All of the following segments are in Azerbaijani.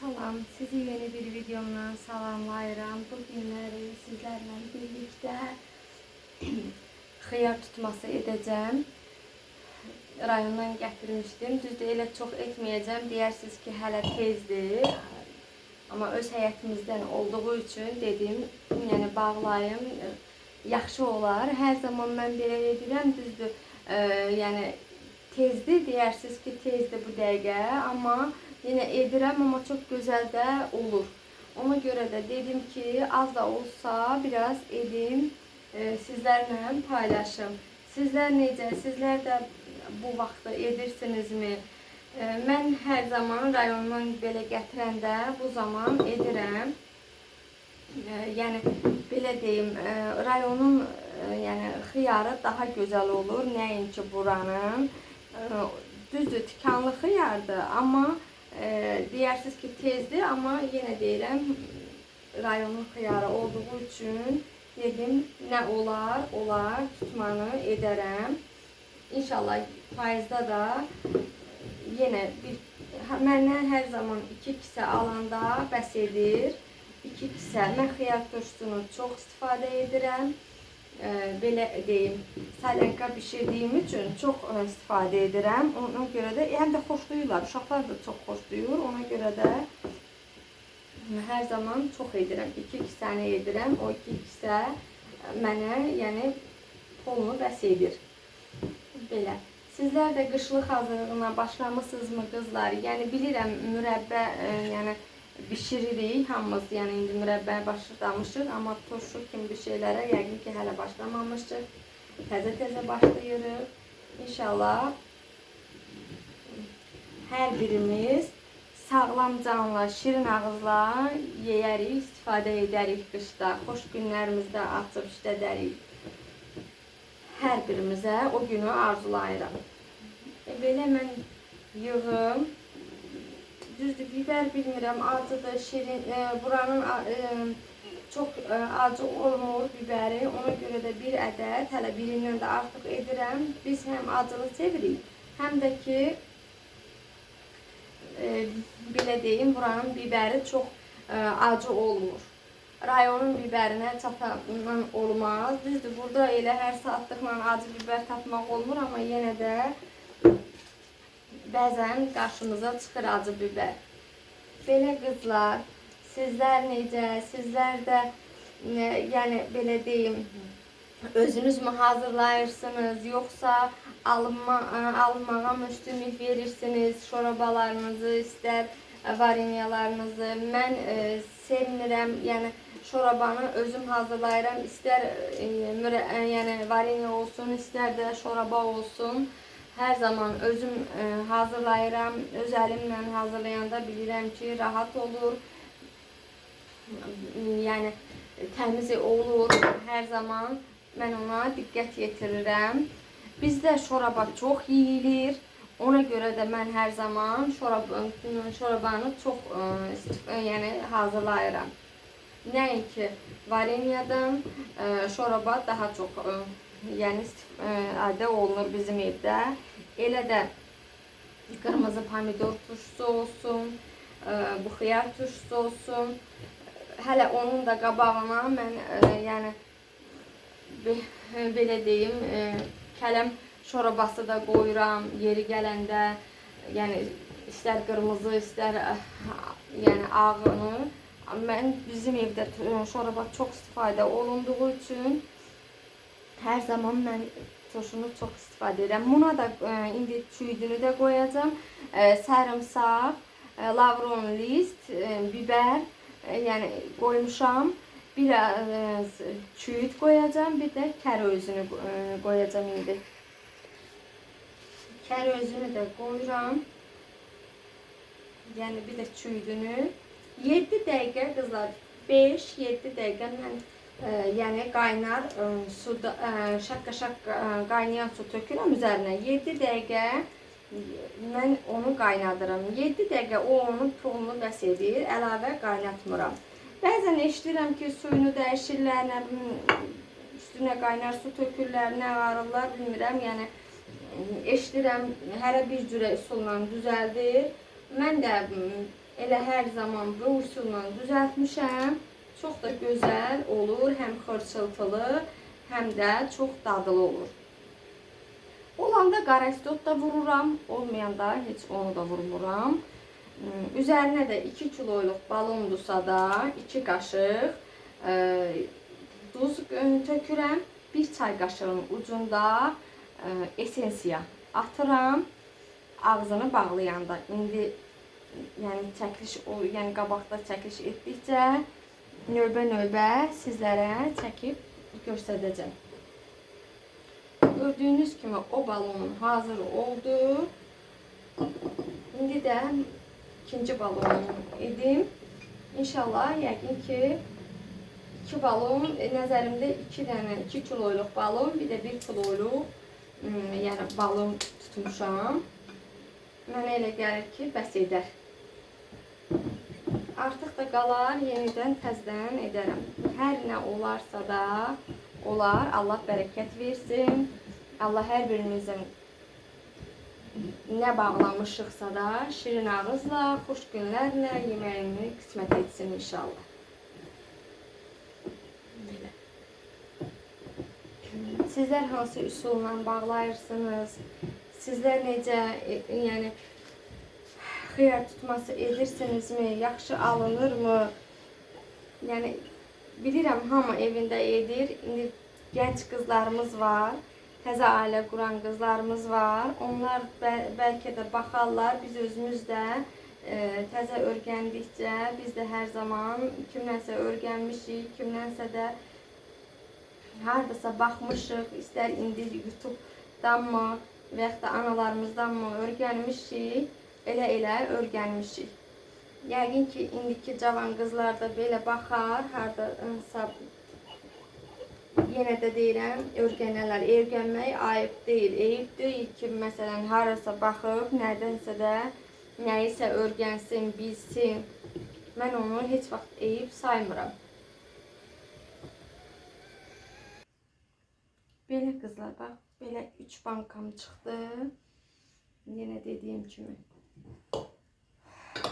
Salam, sizi yeni bir videomdan salamlayıram. Bu günləri sizlərlə birlikdə xiyar tutması edəcəm. Rayondan gətirmişdim. Düzdür, elə çox etməyəcəm. Deyərsiniz ki, hələ tezdir. Amma öz həyətimizdən olduğu üçün dedim, yəni bağlayım, yaxşı olar. Hər zaman mən belə edirəm, düzdür. Yəni tezdir, deyərsiniz ki, tezdir bu dəqiqə, amma yine edirəm, amma çox gözəl də olur. Ona görə də dedim ki, az da olsa biraz edim, sizlərlə paylaşım. Sizlər necə? Sizlər də bu vaxtda edirsinizmi? Mən hər zaman rayondan belə gətirəndə bu zaman edirəm. Yəni belə deyim, rayonun yəni xiyarı daha gözəl olur, nəinki buranın. Düzdür, tikanlı xiyardır, amma deyirsiniz ki tezdir, amma yenə deyirəm, rayonun xiyarı olduğu üçün dedim, nə olar, tutmanı edərəm. İnşallah payızda da yenə məndən hər zaman 2 kisə alanda bəs edir. 2 kisə. Mən xiyar turşusunu çox istifadə edirəm. Belə deyim, salenka bişirdiyim üçün çox istifadə edirəm. Ona görə də həm də xoşlayırlar. Uşaqlar da çox xoşlayır. Ona görə də hər zaman çox edirəm. 2 kisəni edirəm. O 2 kisə mənə, yəni pulunu bəs edir. Belə. Sizlər də qışlıq hazırlığına başlamışsınızmı qızlar? Yəni bilirəm mürəbbə, yəni bişiririk hamımız, yəni indi mürəbbəyə başlamışıq, amma turşu kimi bir şeylərə yəqin ki hələ başlamamışıq. Təzə başlayırıq. İnşallah hər birimiz sağlam canla, şirin ağızla yeyərik, istifadə edərik qışda. Xoş günlərimizdə açıb işlədərik. Hər birimizə o günü arzulayıram. Belə mən yığım. Düzdür, biber bilmirəm, acıdır, şirin, buranın çox acı olmur biberi, ona görə də bir ədəd, hələ birindən də artıq edirəm. Biz həm acılı sevirik, həm də ki, belə deyim, buranın biberi çox acı olmur. Rayonun biberinə çatan olmaz. Düzdür, burada elə hər saatlıqla acı biber tapmaq olmur, amma yenə də bəzən qarşımıza çıxır acı biber. Belə qızlar, sizlər necə? Sizlər də yəni belə deyim, özünüz mü hazırlayırsınız, yoxsa alınmağa üstünlük verirsiniz, şorabalarınızı, istər varenyalarınızı? Mən sevmirəm, yəni şorabanı özüm hazırlayıram, istər yəni varenya olsun, istər də şoraba olsun. Hər zaman özüm hazırlayıram, öz əlimlə hazırlayanda bilirəm ki, rahat olur, yəni təmiz olur, hər zaman mən ona diqqət yetirirəm. Bizdə şoraba çox yeyilir, ona görə də mən hər zaman şorabanı çox yəni hazırlayıram. Nəinki varenyadan şoraba daha çox yəni istifadə olunur bizim evdə. Elə də qırmızı pomidor turşusu olsun, bu xiyar turşusu olsun. Hələ onun da qabağına mən yəni belə deyim, kələm şorabası da qoyuram yeri gələndə. Yəni istər qırmızı, istər yəni ağını. Mən bizim evdə şoraba çox istifadə olunduğu üçün hər zaman mən turşunu çox istifadə edirəm. Buna da indi çüydünü də qoyacam. Sarımsaq, lavron list, biber, yəni qoymuşam. Biraz çüyd qoyacam, bir də kər özünü qoyacam indi. Kər özünü də qoyuram. Yəni bir də çüydünü. 7 dəqiqə qızlar, 5-7 dəqiqə mən yəni qaynar suda, şaqqa qaynayan su tökürəm üzərinə. 7 dəqiqə mən onu qaynadıram. 7 dəqiqə o onun pulunu bəs edir, əlavə qaynatmıram. Bəzən eşidirəm ki, suyunu dəyişirlər, üstünə qaynar su tökürlər, nə arırlar bilmirəm. Yəni eşidirəm, hərə bir cürə üsulla düzəldir. Mən də Elə hər zaman bu üsulla düzəltmişəm. Çox da gözəl olur, həm xırçıltılı, həm də çox dadlı olur. Olanda qara istot da vururam, olmayanda heç onu da vurmuram. Üzərinə də 2 kiloluq balondursa da 2 qaşıq duz tökürəm. 1 çay qaşığının ucunda esensiya atıram. Ağzını bağlayanda. İndi yəni çəkiliş yəni qabaqda çəkiliş etdikcə növbə-növbə sizlərə çəkib göstərəcəm. Gördüyünüz kimi o balonum hazır oldu. İndi də ikinci balonumu edim. İnşallah yəqin ki 2 balon, nəzərimdə 2 dənə 2 kiloluq balon, bir də 1 kiloluq yəni balon tutmuşam. Mənə elə gəlir ki, bəs edər. Artıq da qalar, yenidən təzədən edərəm. Hər nə olarsa da olar. Allah bərəkət versin. Allah hər birimizin nə bağlamışıqsa da şirin ağızla, xoş günlərlə yeməyini qismət etsin inşallah. Sizlər hansı üsulla bağlayırsınız? Sizlər necə, yəni xiyar tutması edirsinizmi? Yaxşı alınırmı? Yəni bilirəm hamı evində edir. İndi gənc qızlarımız var. Təzə ailə quran qızlarımız var. Onlar bəlkə də baxarlar. Biz özümüz də təzə öyrəndikcə biz də hər zaman kimdənsə öyrənmişik, kimdənsə də hardasa baxmışıq. İstər indi YouTube-danmı və yaxud da analarımızdanmı öyrənmişik. Elə öyrənmişik. Yəqin ki, indiki cavan qızlar da belə baxar, haradasa yenə də deyirəm, öyrənərlər. Öyrənmək ayıb deyil, eyib deyil ki, məsələn, harasa baxıb, nədənsə də nəyisə öyrənsin, bilsin. Mən onu heç vaxt eyib saymıram. Belə qızlar, bax, belə 3 bankam çıxdı. Yenə dediyim kimi.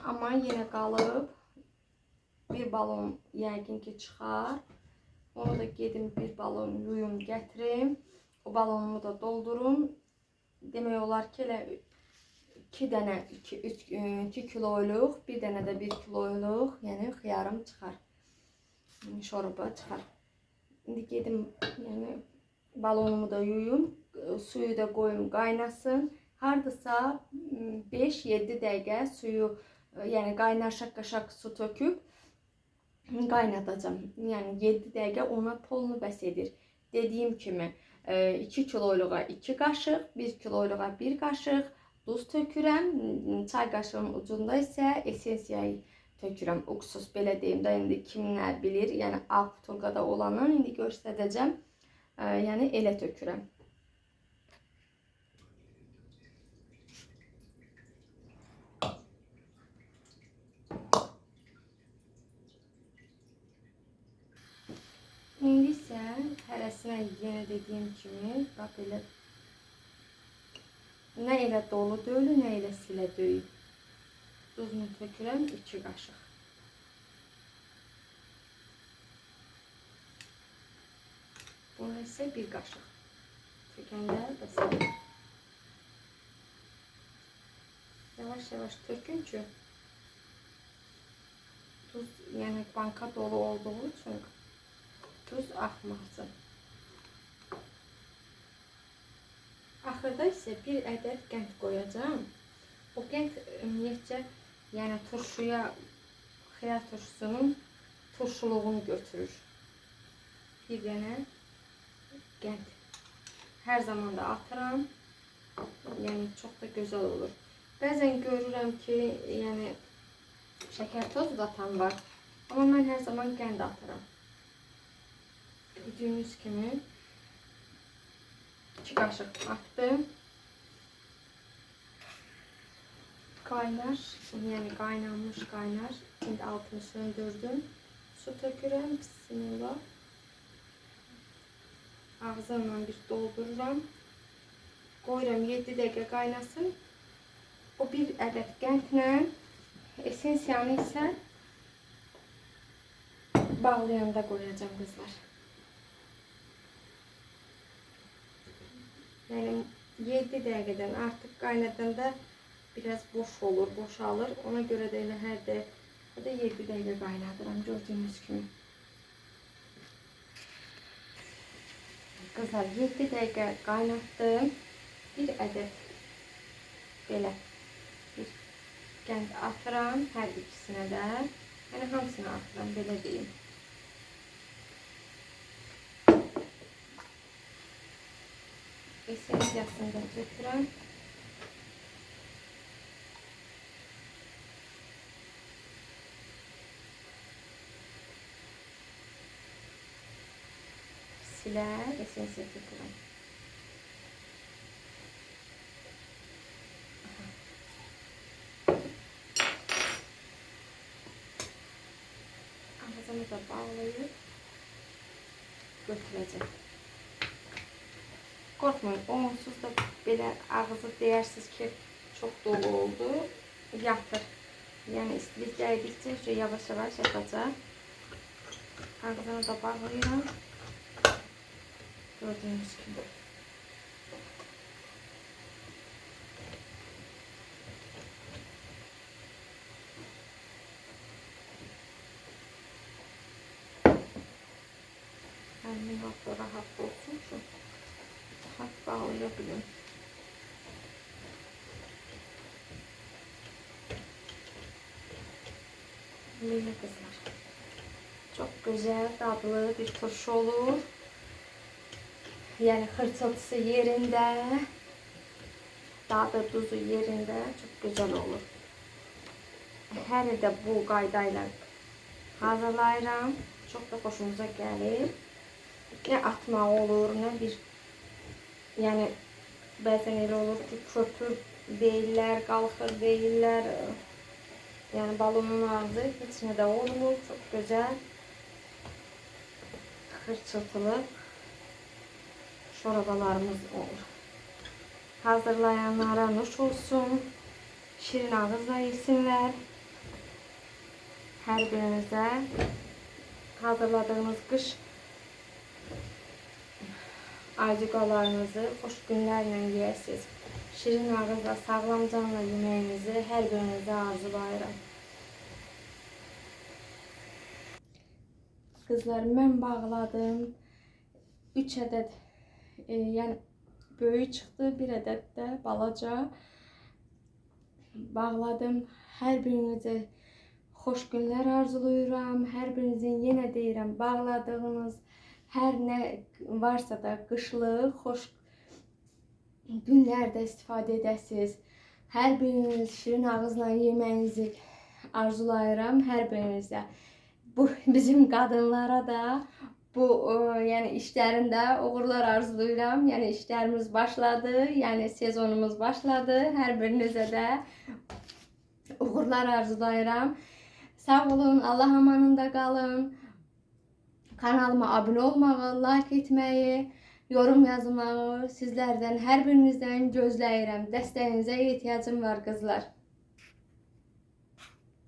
Amma yenə qalıb bir balon yəqin ki çıxar. Onu da gedim bir balon yuyum gətirim. O balonumu da doldurum. Demək olar ki elə 2 dənə 2 kiloluq, bir dənə də 1 kiloluq, yəni xiyarım çıxar. Şoruba çıxar. İndi gedim yəni balonumu da yuyum, suyu da qoyum qaynasın. Hardasa 5-7 dəqiqə suyu, yəni qaynar-şaq su töküb qaynadacam. Yəni 7 dəqiqə ona polnu bəs edir. Dediyim kimi 2 kiloluğa 2 qaşıq, 1 kiloluğa 1 qaşıq duz tökürəm. Çay qaşığının ucunda isə esensiyayı tökürəm. Uksus belə deyim də, indi kimlər bilir, yəni ağ butulkada olanı indi göstərəcəm. Yəni elə tökürəm. İndi isə hərəsinə yenə dediyim kimi, bax elə nə elə dolu döyülü, nə elə silə döyüb. Duzunu tökürəm 2 qaşıq. Bunu isə 1 qaşıq. Tökəndə bəs edir. Yavaş-yavaş tökün ki, duz yəni banka dolu olduğu üçün duz axmasın. Axırda isə bir ədəd qənd qoyacağım. O qənd ümumiyyətcə yəni turşuya, xiyar turşusunun turşuluğunu götürür. Bir dənə qənd. Hər zaman da atıram. Yəni çox da gözəl olur. Bəzən görürəm ki, yəni şəkər tozu da atan var. Amma mən hər zaman qənd atıram. Gördüyünüz kimi 2 qaşıq attım. Qaynar, yəni qaynanmış qaynar. Şimdi altını söndürdüm. Su tökürəm, bismillah. Ağzımla bir doldururam. Qoyuram 7 dəqiqə qaynasın. O bir ədəd qəndlə Esensiyanı isə bağlayanda qoyacağım qızlar. Yəni 7 dəqiqədən artıq qaynadanda biraz boş olur, boşalır. Ona görə də elə hər dəqiqədə 7 dəqiqə qaynadıram gördüyünüz kimi. Qızlar 7 dəqiqə qaynatdım. Bir ədəd belə bir qənd atıram hər ikisinə də. Yəni hamısını atıram, belə deyim. Esensiyasını da götürəm. Silər, esensiya götürəm. Ağzımı da bağlayıp götürəcəm. Qorxmayın, onsuz da belə ağzı deyirsiniz ki, çox dolu oldu, yatır. Yəni istilik gəldikcə yavaş-yavaş yatacaq. Ağzını da bağlayıram. Gördüyünüz kimi. Həmin vaxtda rahat olsun ki, rahat bağlayabilirim. Böyle kızlar. Çok güzel, dadlı bir turşu olur. Yani hırçıltısı yerinde, dadı tuzu yerinde, çok güzel olur. Her de bu qaydayla hazırlayıram. Çok da hoşumuza gəlir. Ne atma olur, ne bir yani bəzən elə olur ki, köpür deyirlər, qalxır deyirlər. Yani balonun ağzı heç nə də olmur. Çok güzel. Hırçıltılı şorabalarımız olur. Hazırlayanlara nuş olsun. Şirin ağızla yesinler. Her birinizə hazırladığınız qış acıqalarınızı xoş günlərlə yeyəsiniz. Şirin ağızla, sağlam canla yeməyinizi hər birinizə arzulayıram. Qızlar, mən bağladım. 3 ədəd, yəni böyük çıxdı, bir ədəd də balaca. Bağladım. Hər birinizə xoş günlər arzulayıram. Hər birinizin yenə deyirəm, bağladığınız hər nə varsa da qışlıq, xoş günlərdə istifadə edəsiniz. Hər biriniz şirin ağızla yeməyinizi arzulayıram hər birinizə. Bu bizim qadınlara da bu yəni işlərində uğurlar arzulayıram. Yəni işlərimiz başladı, yəni sezonumuz başladı. Hər birinizə də uğurlar arzulayıram. Sağ olun, Allah amanında qalın. Kanalıma abone olmağı, like etmeyi, yorum yazmağı sizlerden, her birinizden gözləyirəm. Dəstəyinizə ehtiyacım var qızlar.